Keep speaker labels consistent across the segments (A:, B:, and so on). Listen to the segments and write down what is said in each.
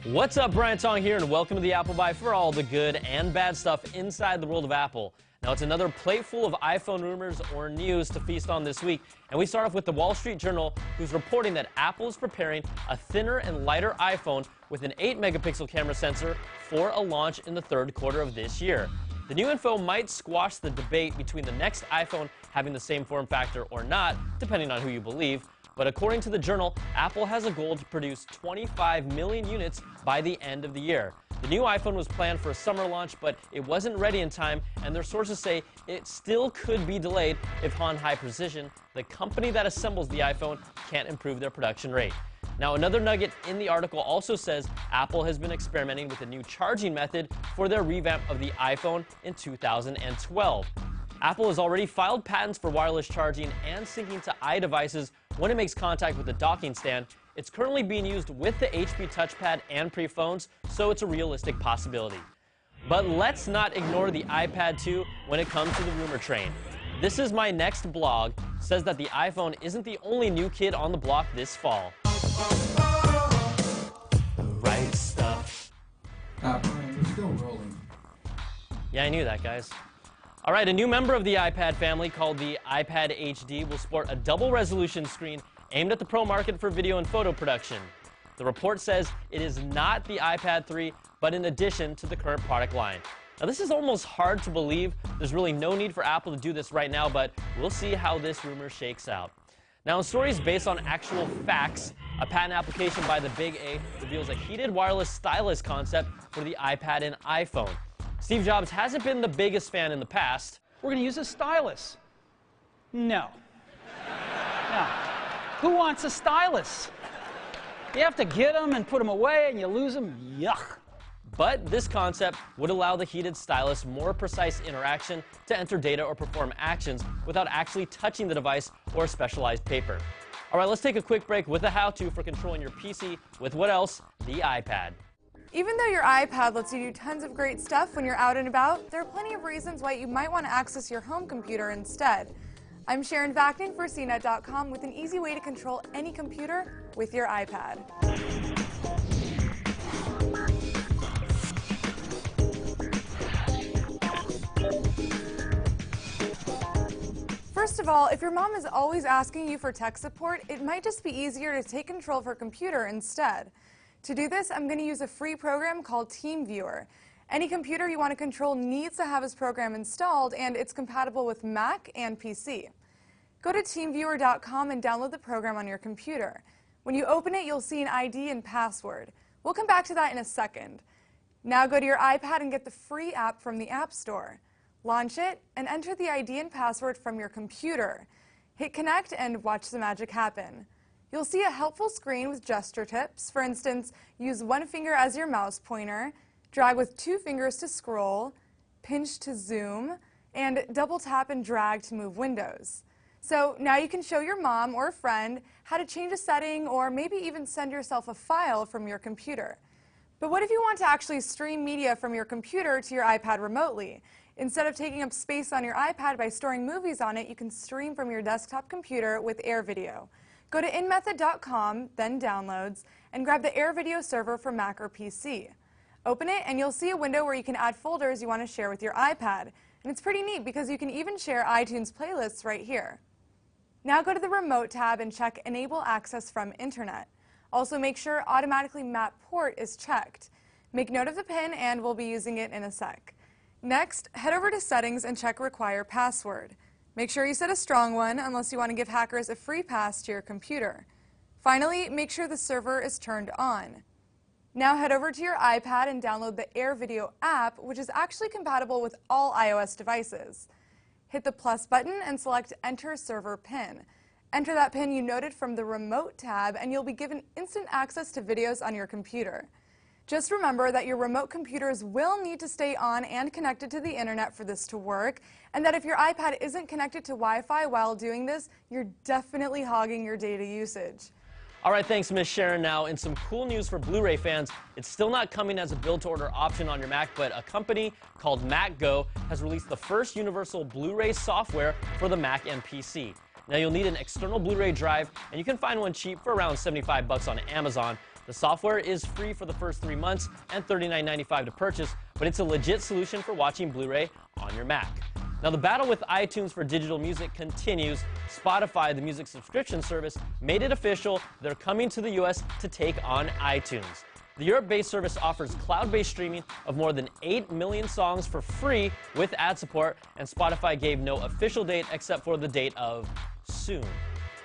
A: What's up, Brian Tong here, and welcome to the AppleByte for all the good and bad stuff inside the world of Apple. Now, it's another plate full of iPhone rumors or news to feast on this week, and we start off with the Wall Street Journal, who's reporting that Apple is preparing a thinner and lighter iPhone with an 8-megapixel camera sensor for a launch in the third quarter of this year. The new info might squash the debate between the next iPhone having the same form factor or not, depending on who you believe. But according to the Journal, Apple has a goal to produce 25 million units by the end of the year. The new iPhone was planned for a summer launch, but it wasn't ready in time, and their sources say it still could be delayed if Han High Precision, the company that assembles the iPhone, can't improve their production rate. Now, another nugget in the article also says Apple has been experimenting with a new charging method for their revamp of the iPhone in 2012. Apple has already filed patents for wireless charging and syncing to iDevices when it makes contact with the docking stand. It's currently being used with the HP touchpad and pre-phones, so it's a realistic possibility. But let's not ignore the iPad 2 when it comes to the rumor train. This Is My Next blog says that the iPhone isn't the only new kid on the block this fall. Right stuff.
B: Brian, we're still rolling.
A: Yeah, I knew that, guys. All right, a new member of the iPad family called the iPad HD will sport a double-resolution screen aimed at the pro market for video and photo production. The report says it is not the iPad 3, but in addition to the current product line. Now, this is almost hard to believe. There's really no need for Apple to do this right now, but we'll see how this rumor shakes out. Now, in stories based on actual facts, a patent application by the Big A reveals a heated wireless stylus concept for the iPad and iPhone. Steve Jobs hasn't been the biggest fan in the past.
C: We're going to use a stylus. No. No. Who wants a stylus? You have to get them and put them away and you lose them. Yuck.
A: But this concept would allow the heated stylus more precise interaction to enter data or perform actions without actually touching the device or specialized paper. All right, let's take a quick break with a how-to for controlling your PC with what else? The iPad.
D: Even though your iPad lets you do tons of great stuff when you're out and about, there are plenty of reasons why you might want to access your home computer instead. I'm Sharon Vaknin for CNET.com with an easy way to control any computer with your iPad. First of all, if your mom is always asking you for tech support, it might just be easier to take control of her computer instead. To do this, I'm going to use a free program called Teamviewer. Any computer you want to control needs to have this program installed, and it's compatible with Mac and PC. Go to teamviewer.com and download the program on your computer. When you open it, you'll see an ID and password. We'll come back to that in a second. Now go to your iPad and get the free app from the App Store. Launch it and enter the ID and password from your computer. Hit connect and watch the magic happen. You'll see a helpful screen with gesture tips. For instance, use one finger as your mouse pointer, drag with 2 fingers to scroll, pinch to zoom, and double tap and drag to move windows. So now you can show your mom or a friend how to change a setting or maybe even send yourself a file from your computer. But what if you want to actually stream media from your computer to your iPad remotely? Instead of taking up space on your iPad by storing movies on it, you can stream from your desktop computer with AirVideo. Go to inmethod.com, then Downloads, and grab the AirVideo server for Mac or PC. Open it, and you'll see a window where you can add folders you want to share with your iPad. And it's pretty neat because you can even share iTunes playlists right here. Now go to the Remote tab and check Enable Access from Internet. Also make sure Automatically Map Port is checked. Make note of the PIN, and we'll be using it in a sec. Next, head over to Settings and check Require Password. Make sure you set a strong one unless you want to give hackers a free pass to your computer. Finally, make sure the server is turned on. Now head over to your iPad and download the AirVideo app, which is actually compatible with all iOS devices. Hit the plus button and select Enter Server PIN. Enter that PIN you noted from the Remote tab, and you'll be given instant access to videos on your computer. Just remember that your remote computers will need to stay on and connected to the internet for this to work, and that if your iPad isn't connected to Wi-Fi while doing this, you're definitely hogging your data usage.
A: All right, thanks, Miss Sharon. Now, in some cool news for Blu-ray fans, it's still not coming as a build-to-order option on your Mac, but a company called MacGo has released the first universal Blu-ray software for the Mac and PC. Now, you'll need an external Blu-ray drive, and you can find one cheap for around $75 on Amazon. The software is free for the first 3 months and $39.95 to purchase, but it's a legit solution for watching Blu-ray on your Mac. Now, the battle with iTunes for digital music continues. Spotify, the music subscription service, made it official. They're coming to the US to take on iTunes. The Europe-based service offers cloud-based streaming of more than 8 million songs for free with ad support, and Spotify gave no official date except for the date of soon.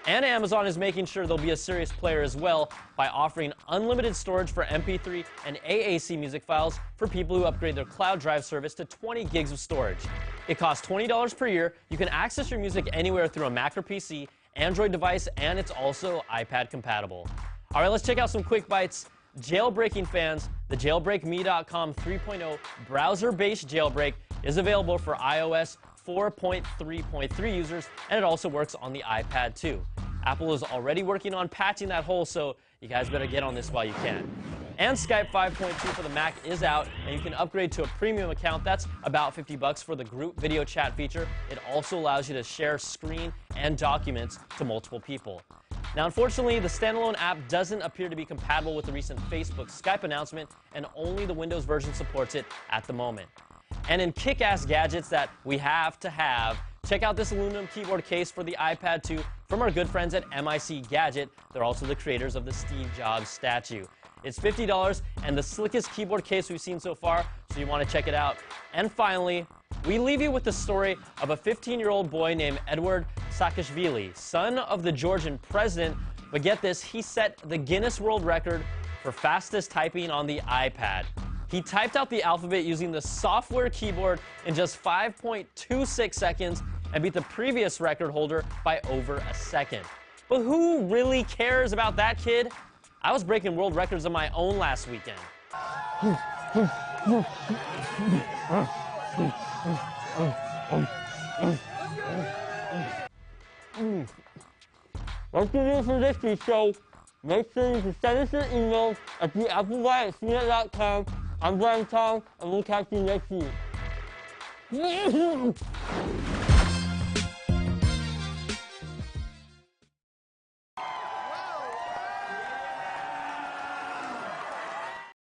A: And Amazon is making sure they'll be a serious player as well by offering unlimited storage for MP3 and AAC music files for people who upgrade their cloud drive service to 20 gigs of storage. It costs $20 per year. You can access your music anywhere through a Mac or PC, Android device, and it's also iPad compatible. All right, let's check out some quick bites. Jailbreaking fans, the jailbreakme.com 3.0 browser-based jailbreak is available for iOS 4.3.3 users, and it also works on the iPad too. Apple is already working on patching that hole, so you guys better get on this while you can. And Skype 5.2 for the Mac is out, and you can upgrade to a premium account. That's about $50 for the group video chat feature. It also allows you to share screen and documents to multiple people. Now, unfortunately, the standalone app doesn't appear to be compatible with the recent Facebook Skype announcement, and only the Windows version supports it at the moment. And in kick-ass gadgets that we have to have, check out this aluminum keyboard case for the iPad 2 from our good friends at MIC Gadget. They're also the creators of the Steve Jobs statue. It's $50 and the slickest keyboard case we've seen so far, so you want to check it out. And finally, we leave you with the story of a 15-year-old boy named Edward Saakashvili, son of the Georgian president. But get this, he set the Guinness World Record for fastest typing on the iPad. He typed out the alphabet using the software keyboard in just 5.26 seconds and beat the previous record holder by over a second. But who really cares about that kid? I was breaking world records on my own last weekend.
E: That's the news for this week's show. Make sure you send us your emails at the AppleByte@CNET.com. I'm Brian Tong, and we'll catch you next week.